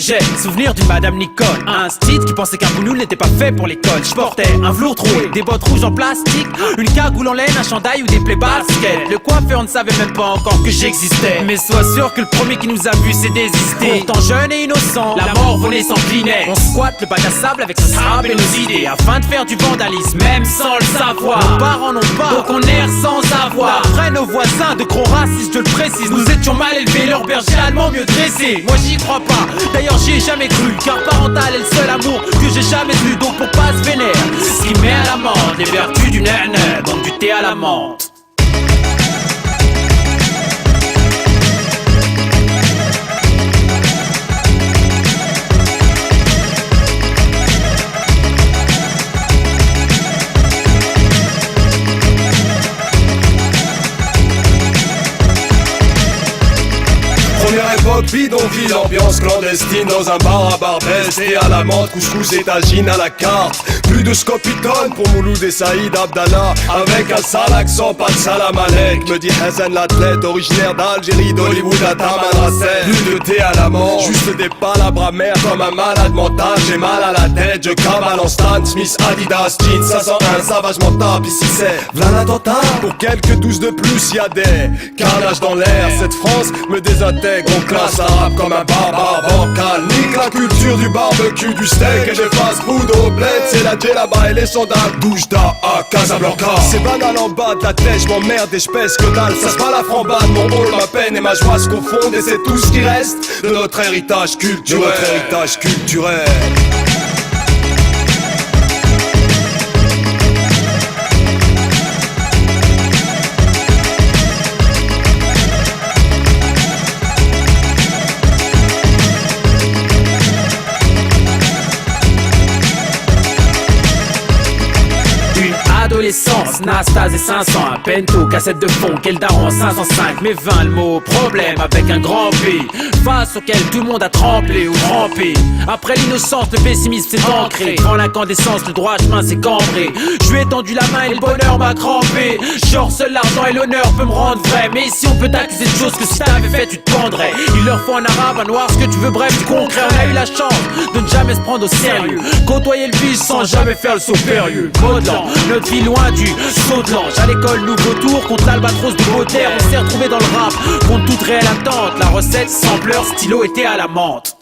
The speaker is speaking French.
J'ai souvenir d'une madame Nicole, un style qui pensait qu'un boulot n'était pas fait pour l'école. Je portais un velours troué, des bottes rouges en plastique, une cagoule en laine, un chandail ou des plaies basket. Le coiffeur ne savait même pas encore que j'existais, mais sois sûr que le premier qui nous a vu s'est désisté. Pourtant jeune et innocent, la mort venait s'incliner. On squatte le bac à sable avec ce sable et nos idées, afin de faire du vandalisme, même sans le savoir. Nos parents n'ont pas, donc on erre sans avoir. Après nos voisins de gros racistes, je le précise, nous étions mal élevés, leur berger allemand mieux dressé. Moi j'y crois pas, d'ailleurs j'y ai jamais cru, car parental est le seul amour que j'ai jamais vu. Donc pour pas se vénère, ce qui met à la menthe les vertus du nana, donc du thé à la menthe. Première époque, bidonville, ambiance clandestine dans un bar à Barbès. Et à la menthe, couscous et tagine à la carte. Plus de scopitone pour Mouloud et Saïd Abdallah. Avec un sale accent, pas de salam alek. Me dit Hassan l'athlète, originaire d'Algérie, d'Hollywood à Tamanrasset. Plus de thé à la menthe, juste des palabres amères comme un malade mental. J'ai mal à la tête, je cavale en Stan Smith, Adidas, jeans 501, savagement tape. Ici c'est v'là l'attentat. Pour quelques douces de plus, y'a des carnages dans l'air. Cette France me désintègre. On classe arabe comme un barbare bancal. Nique la culture du barbecue, du steak et des fast-food au bled. C'est la djellaba et les sandales. Doujda à Casablanca. C'est banal en bas de la tête, j'm'emmerde et j'pèse que dalle. Ça se bat la frambade, mon rôle, ma peine et ma joie se confondent. Et c'est tout ce qui reste de notre héritage culturel. Adolescence, Nastase et 500, un pento, cassette de fond, quel daron 505. Mais 20 le mot, problème avec un grand P, face auquel tout le monde a tremblé ou trempé. Après l'innocence, le pessimisme s'est ancré. Quand l'incandescence, le droit chemin s'est cambré. Je lui ai tendu la main et le bonheur m'a crampé. Genre seul l'argent et l'honneur peut me rendre vrai. Mais ici on peut t'accuser de choses que si t'avais fait tu te pendrais. Il leur faut un arabe, un noir, ce que tu veux, bref du concret. On a eu la chance de ne jamais se prendre au sérieux, côtoyer le biche sans jamais faire le saut périlleux. Modelant, notre vie loin du saut de l'ange. À l'école, nouveau tour contre l'albatros de Baudelaire. On s'est retrouvé dans le rap contre toute réelle attente. La recette, sampleur, stylo était à la menthe.